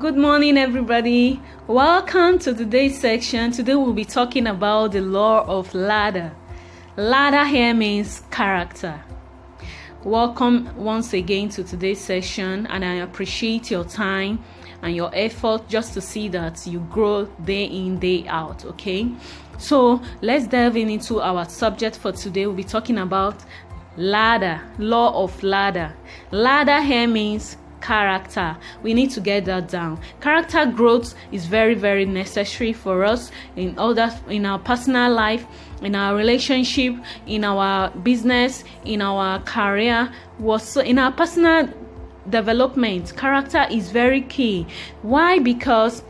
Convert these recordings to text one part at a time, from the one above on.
Good morning, everybody. Welcome to today's section. Today we'll be talking about the law of ladder. Ladder here means character. Welcome once again to today's session, and I appreciate your time and your effort just to see that you grow day in, day out. Okay, so let's delve into our subject for today. We'll be talking about ladder, law of ladder. Ladder here means character. We need to get that down. Character growth is very, very necessary for us in our personal life, in our relationship, in our business, in our career, in our personal development. Character is very key. Why? Because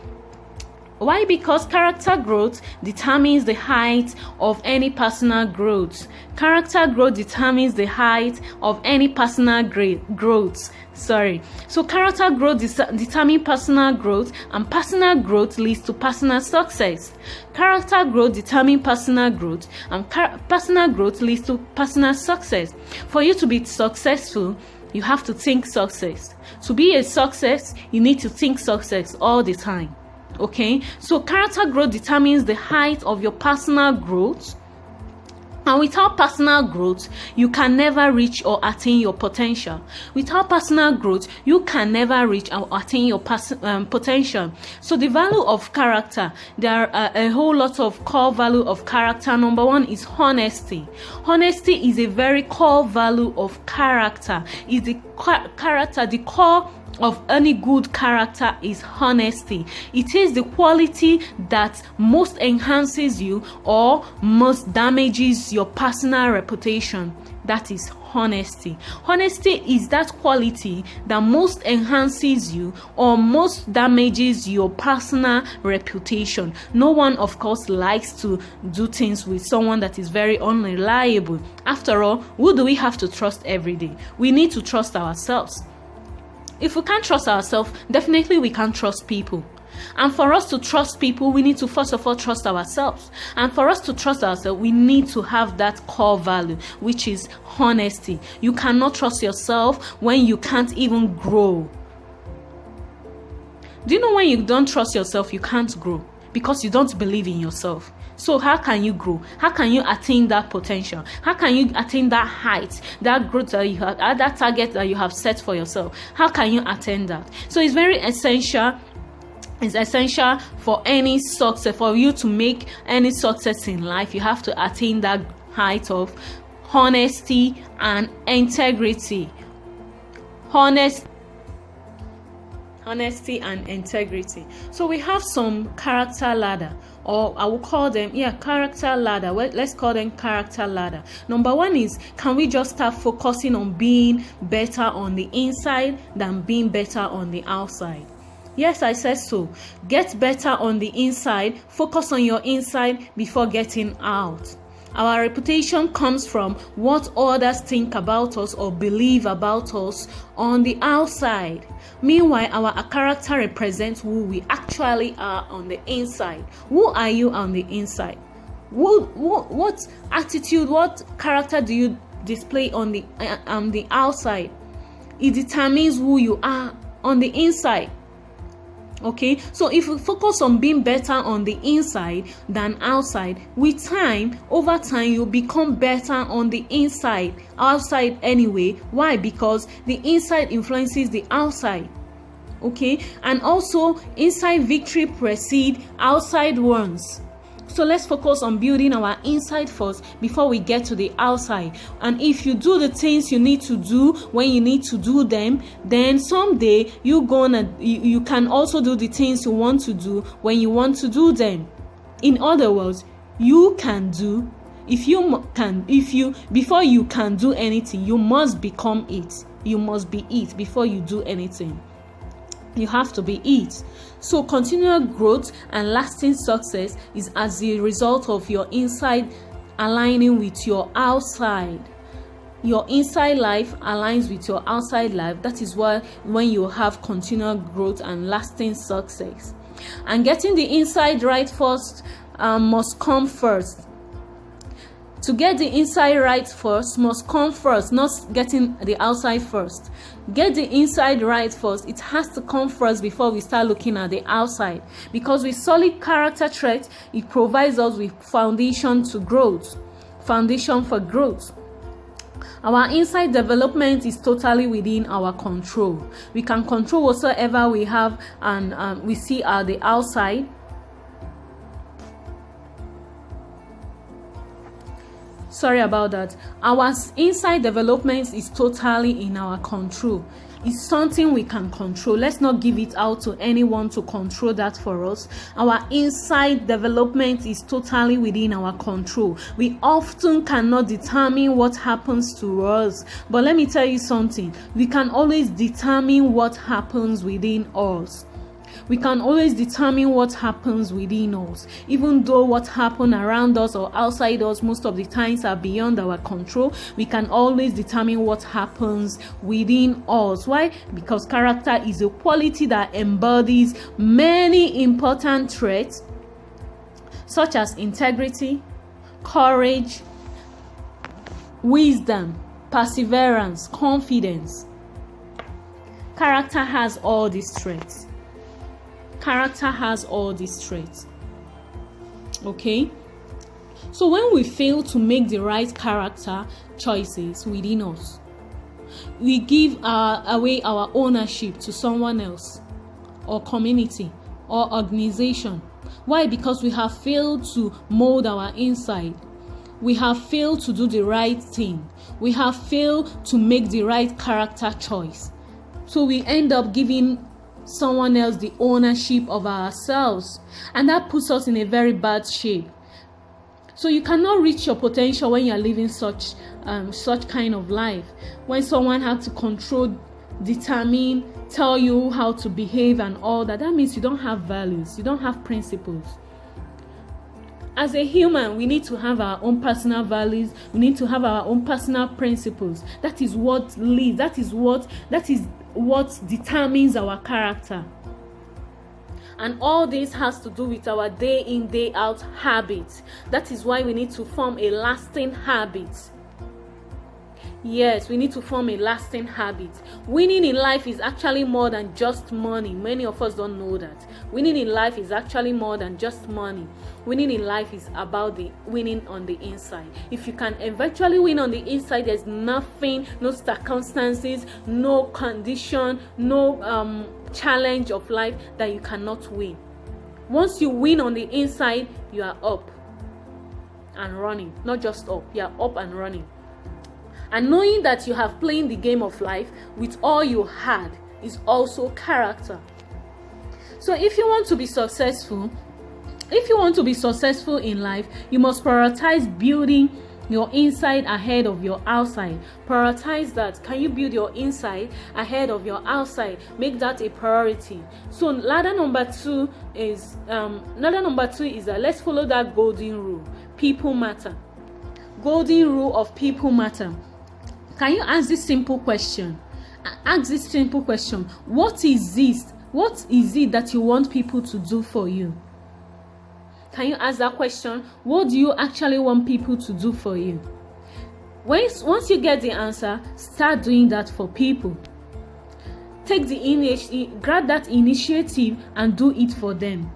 character growth determines the height of any personal growth. Character growth determines the height of any personal growth. So character growth determines personal growth, and personal growth leads to personal success. Character growth determines personal growth, and personal growth leads to personal success. For you to be successful, you have to think success. To be a success, you need to think success all the time. Okay, so character growth determines the height of your personal growth, and without personal growth you can never reach or attain your potential. Without personal growth you can never reach or attain your potential. So the value of character, there are a whole lot of core value of character. Number one is honesty. Honesty is a very core value of character. Is the character, the core of any good character is honesty. It is the quality that most enhances you or most damages your personal reputation. That is honesty. Honesty is that quality that most enhances you or most damages your personal reputation. No one, of course, likes to do things with someone that is very unreliable. After all, who do we have to trust every day? We need to trust ourselves. If we can't trust ourselves, definitely we can't trust people. And for us to trust people, we need to first of all trust ourselves. And for us to trust ourselves, we need to have that core value, which is honesty. You cannot trust yourself when you can't even grow. Do you know when you don't trust yourself, you can't grow? Because you don't believe in yourself. So how can you grow? How can you attain that potential? How can you attain that height, that growth that you have, that target that you have set for yourself? How can you attain that? So it's very essential. It's essential for any success, for you to make any success in life. You have to attain that height of honesty and integrity. Honesty and integrity. So we have some character ladder, or I will call them character ladder. Well, let's call them character ladder. Number one is, can we just start focusing on being better on the inside than being better on the outside? Yes, I said so. Get better on the inside. Focus on your inside before getting out. Our reputation comes from what others think about us or believe about us on the outside. Meanwhile, our character represents who we actually are on the inside. Who are you on the inside? What attitude, what character do you display on the outside? It determines who you are on the inside. Okay, so if we focus on being better on the inside than outside, with time, over time, you'll become better on the inside, outside anyway. Why? Because the inside influences the outside. Okay, and also inside victory precedes outside ones. So let's focus on building our inside first before we get to the outside. And if you do the things you need to do when you need to do them, then someday you can also do the things you want to do when you want to do them. In other words, you can do. Before you can do anything, you must become it. You must be it before you do anything. You have to be it. So continual growth and lasting success is as a result of your inside aligning with your outside. Your inside life aligns with your outside life. That is why when you have continual growth and lasting success. And getting the inside right first must come first. To get the inside right first must come first, not getting the outside first. Get the inside right first. It has to come first before we start looking at the outside. Because with solid character traits, it provides us with foundation to growth. Foundation for growth. Our inside development is totally within our control. We can control whatsoever we have and we see at the outside. Sorry about that. Our inside development is totally in our control. It's something we can control. Let's not give it out to anyone to control that for us. Our inside development is totally within our control. We often cannot determine what happens to us. But let me tell you something. We can always determine what happens within us. We can always determine what happens within us, even though what happens around us or outside us most of the times are beyond our control. We can always determine what happens within us. Why? Because character is a quality that embodies many important traits such as integrity, courage, wisdom, perseverance, confidence. Character has all these traits. Character has all these traits. Okay? So when we fail to make the right character choices within us, we give away our ownership to someone else or community or organization. Why? Because we have failed to mold our inside. We have failed to do the right thing. We have failed to make the right character choice. So we end up giving someone else the ownership of ourselves, and that puts us in a very bad shape. So you cannot reach your potential when you are living such kind of life, when someone has to control, determine, tell you how to behave and all that. That means you don't have values, you don't have principles. As a human, we need to have our own personal values. We need to have our own personal principles. That is what leads. That is what determines our character. And all this has to do with our day in, day out habits. That is why we need to form a lasting habit. Yes, we need to form a lasting habit. Winning in life is actually more than just money. Many of us don't know that. Winning in life is actually more than just money. Winning in life is about the winning on the inside. If you can eventually win on the inside, there's nothing, no circumstances, no condition, no challenge of life that you cannot win. Once you win on the inside, you are up and running. Not just up, you are up and running. And knowing that you have played the game of life with all you had is also character. So if you want to be successful in life, you must prioritize building your inside ahead of your outside. Prioritize that. Can you build your inside ahead of your outside? Make that a priority. So ladder number two is that let's follow that golden rule. People matter. Golden rule of people matter. Can you ask this simple question? Ask this simple question. What is this? What is it that you want people to do for you? Can you ask that question? What do you actually want people to do for you? Once you get the answer, start doing that for people. Grab that initiative and do it for them.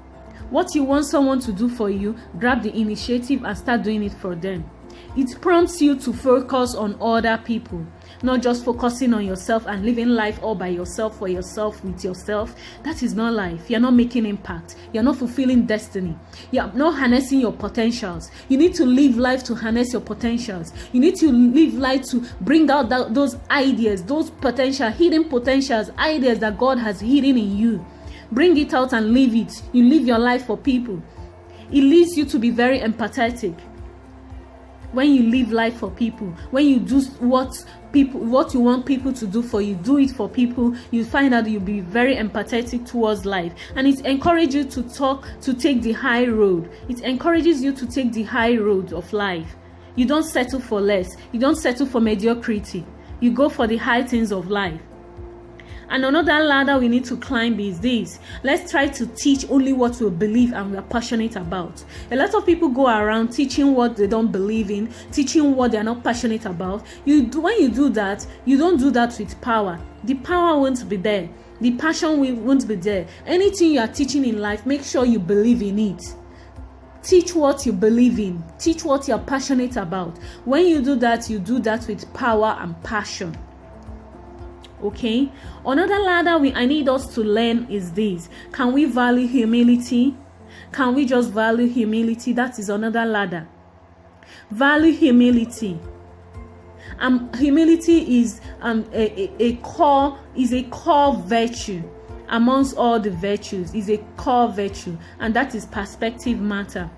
What you want someone to do for you, grab the initiative and start doing it for them. It prompts you to focus on other people, not just focusing on yourself and living life all by yourself, for yourself, with yourself. That is not life. You're not making impact. You're not fulfilling destiny. You're not harnessing your potentials. You need to live life to harness your potentials. You need to live life to bring out those ideas, those hidden potentials, ideas that God has hidden in you. Bring it out and live it. You live your life for people. It leads you to be very empathetic. When you live life for people, when you do what you want people to do for you, do it for people, you find out you'll be very empathetic towards life. And it encourages you to take the high road. It encourages you to take the high road of life. You don't settle for less. You don't settle for mediocrity. You go for the high things of life. And another ladder we need to climb is this. Let's try to teach only what we believe and we are passionate about. A lot of people go around teaching what they don't believe in, teaching what they are not passionate about. When you do that, you don't do that with power. The power won't be there. The passion won't be there. Anything you are teaching in life, make sure you believe in it. Teach what you believe in. Teach what you are passionate about. When you do that with power and passion. Okay, another ladder I need us to learn is this. Can we value humility? Can we just value humility? That is another ladder. Value humility. Humility is a core virtue amongst all the virtues. Is a core virtue, and that is perspective matter.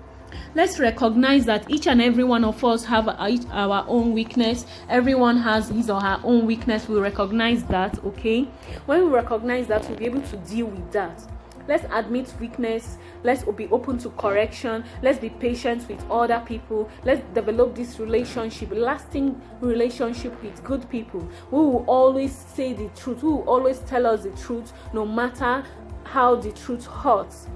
Let's recognize that each and every one of us have our own weakness. Everyone has his or her own weakness. We recognize that, okay? When we recognize that, we'll be able to deal with that. Let's admit weakness. Let's be open to correction. Let's be patient with other people. Let's develop this lasting relationship with good people who will always say the truth, who will always tell us the truth, no matter how the truth hurts.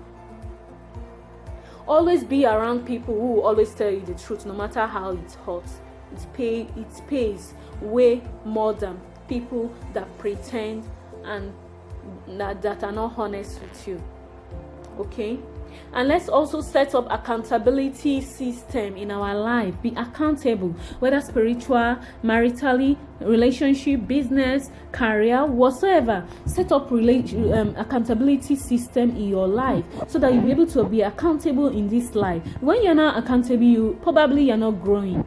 Always be around people who will always tell you the truth, no matter how it hurts. It pays way more than people that pretend and that are not honest with you. Okay? And let's also set up accountability system in our life. Be accountable, whether spiritual, maritally, relationship, business, career, whatsoever. Set up accountability system in your life so that you'll be able to be accountable in this life. When you're not accountable, you're not growing.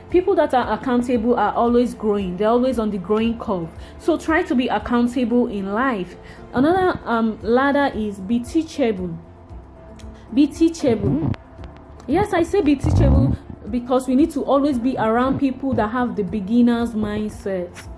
People that are accountable are always growing. They're always on the growing curve. So try to be accountable in life. Another ladder is be teachable. Be teachable. Yes, I say be teachable because we need to always be around people that have the beginner's mindset.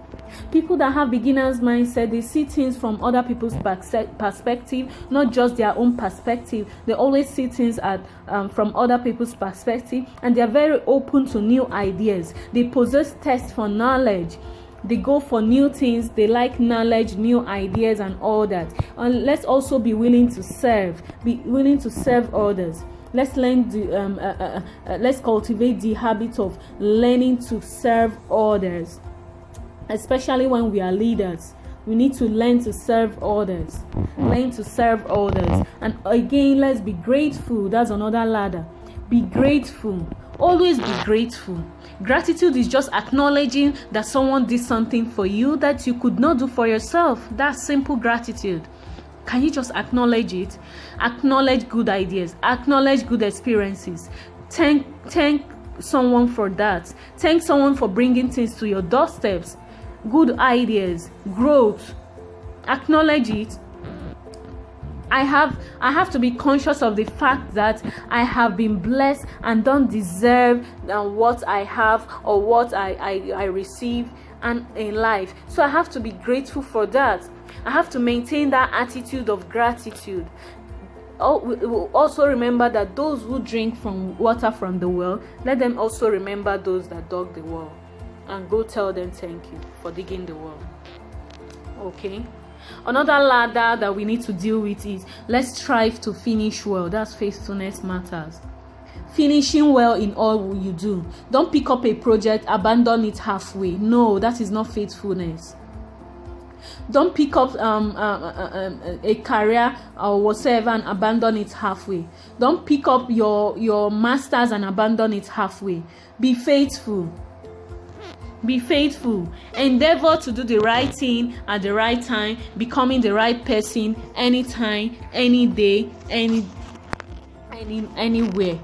People that have beginner's mindset, they see things from other people's perspective, not just their own perspective. They always see things from other people's perspective, and they are very open to new ideas. They possess thirst for knowledge. They go for new things. They like knowledge, new ideas, and all that. And let's also be willing to serve. Be willing to serve others. Let's learn let's cultivate the habit of learning to serve others. Especially when we are leaders, we need to learn to serve others. Learn to serve others. And again, let's be grateful. That's another ladder. Be grateful. Always be grateful. Gratitude is just acknowledging that someone did something for you that you could not do for yourself. That's simple gratitude. Can you just acknowledge it? Acknowledge good ideas. Acknowledge good experiences. Thank someone for that. Thank someone for bringing things to your doorsteps. Good ideas, growth. Acknowledge it. I have to be conscious of the fact that I have been blessed and don't deserve what I have or what I receive and in life. So I have to be grateful for that. I have to maintain that attitude of gratitude. Also remember that those who drink from water from the well, let them also remember those that dug the well, and go tell them thank you for digging the well. Okay. Another ladder that we need to deal with is let's strive to finish well. That's faithfulness matters. Finishing well in all you do. Don't pick up a project, abandon it halfway. No, that is not faithfulness. Don't pick up a career or whatever and abandon it halfway. Don't pick up your masters and abandon it halfway. Be faithful. Be faithful. Endeavor to do the right thing at the right time, becoming the right person anytime, any day, anywhere.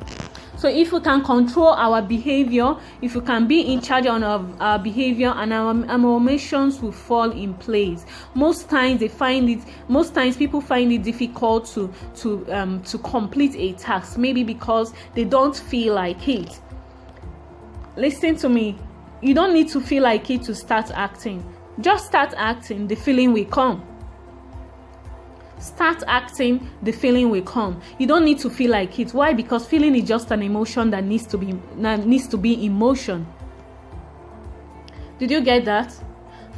So if we can control our behavior, if we can be in charge of our behavior, and our emotions will fall in place. Most times people find it difficult to complete a task, maybe because they don't feel like it. Listen to me. You don't need to feel like it to start acting. Just start acting, the feeling will come. Start acting, the feeling will come. You don't need to feel like it. Why? Because feeling is just an emotion that needs to be emotion. Did you get that?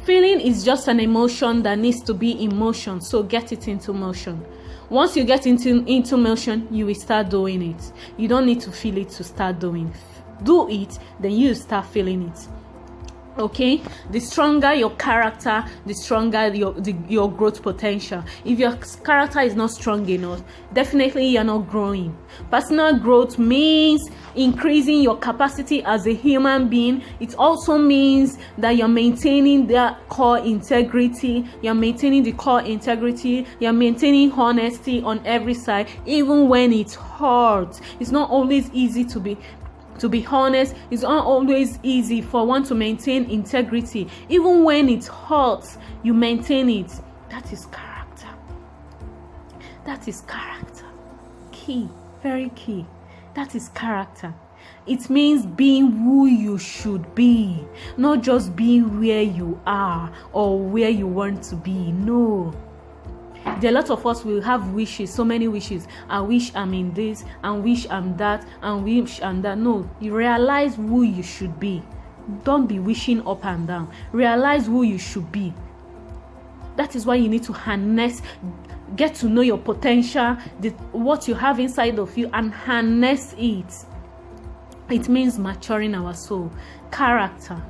Feeling is just an emotion that needs to be in motion, so get it into motion. Once you get into motion, you will start doing it. You don't need to feel it to start doing. Do it, then you start feeling it. Okay, the stronger your character, the stronger your growth potential. If your character is not strong enough, definitely you're not growing. Personal growth means increasing your capacity as a human being. It also means that you're maintaining the core integrity. You're maintaining the core integrity. You're maintaining honesty on every side, even when it's hard. It's not always easy to be honest. It's not always easy for one to maintain integrity. Even when it hurts, you maintain it. That is character. That is character. Key, very key. That is character. It means being who you should be, not just being where you are or where you want to be. No. There are a lot of us will have wishes, so many wishes. I wish I'm in this, and wish I'm that, and wish I'm that. No, you realize who you should be. Don't be wishing up and down. Realize who you should be. That is why you need to harness, get to know your potential, what you have inside of you, and harness it. It means maturing our soul. Character.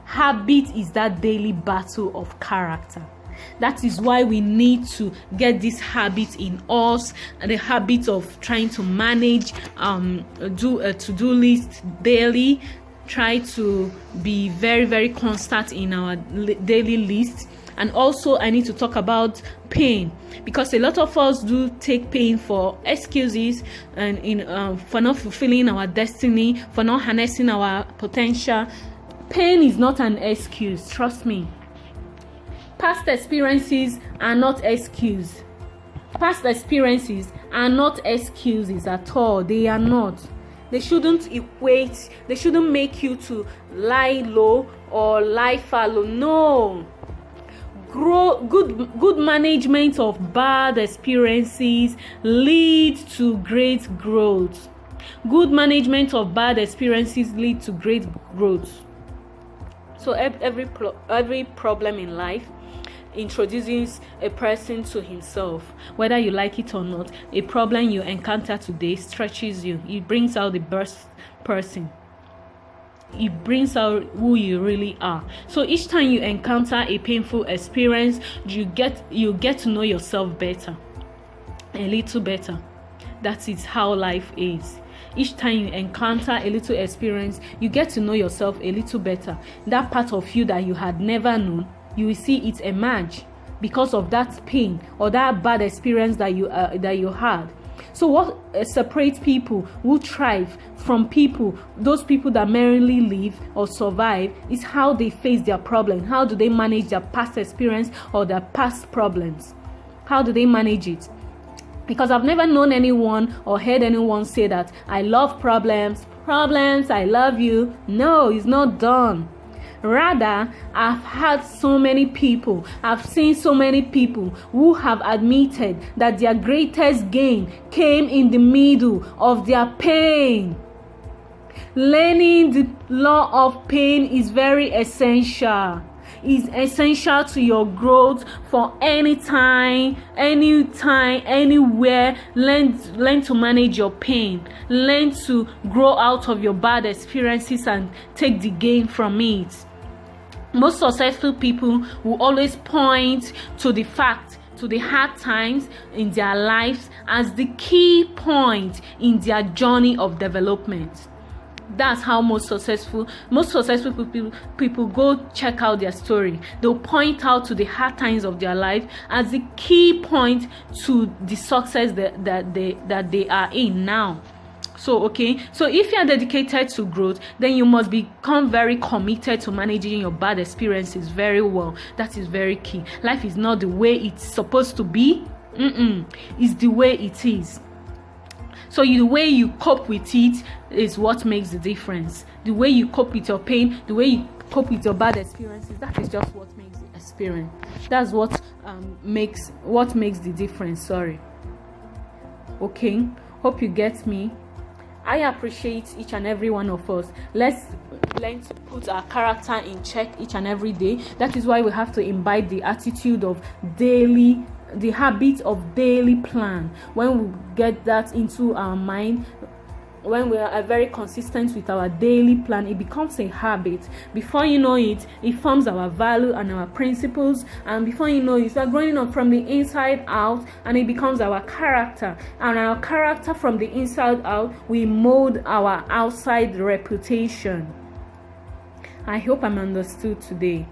Habit is that daily battle of character. That is why we need to get this habit in us, the habit of trying to manage, do a to-do list daily. Try to be very, very constant in our daily list. And also, I need to talk about pain, because a lot of us do take pain for excuses and for not fulfilling our destiny, for not harnessing our potential. Pain is not an excuse, trust me. Past experiences are not excuses. Past experiences are not excuses at all. They are not. They shouldn't equate. They shouldn't make you to lie low or lie fallow. No. Good management of bad experiences leads to great growth. Good management of bad experiences lead to great growth. So every problem in life introduces a person to himself. Whether you like it or not, a problem you encounter today stretches you. It brings out the best person. It brings out who you really are. So each time you encounter a painful experience, you get to know yourself better, a little better. That is how life is. Each time you encounter a little experience, you get to know yourself a little better. That part of you that you had never known, you will see it emerge because of that pain or that bad experience that you had. So what separates people who thrive from those people that merely live or survive, is how they face their problem. How do they manage their past experience or their past problems? How do they manage it? Because I've never known anyone or heard anyone say that I love problems, I love you. No, it's not done. Rather, I've seen so many people who have admitted that their greatest gain came in the middle of their pain. Learning the law of pain is very essential. Is essential to your growth for anytime, anywhere. Learn to manage your pain. Learn to grow out of your bad experiences and take the gain from it. Most successful people will always point to the hard times in their lives as the key point in their journey of development. That's how most successful people go check out their story. They'll point out to the hard times of their life as the key point to the success that they are in now. So if you are dedicated to growth, then you must become very committed to managing your bad experiences very well. That is very key. Life is not the way it's supposed to be. It's the way it is. So the way you cope with it is what makes the difference. The way you cope with your pain, the way you cope with your bad experiences, that is just what makes the experience. That's what makes the difference. Sorry. Okay. Hope you get me. I appreciate each and every one of us. Let's learn to put our character in check each and every day. That is why we have to imbibe the attitude of the habit of daily plan. When we get that into our mind, when we are very consistent with our daily plan, it becomes a habit. Before you know it, it forms our value and our principles, and before you know it, we are growing up from the inside out, and it becomes our character, and our character from the inside out, we mold our outside reputation. I hope I'm understood today.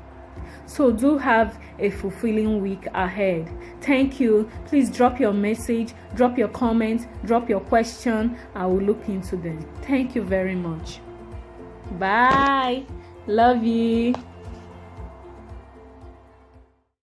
So do have a fulfilling week ahead. Thank you. Please drop your message, drop your comment, drop your question. I will look into them. Thank you very much. Bye. Love you.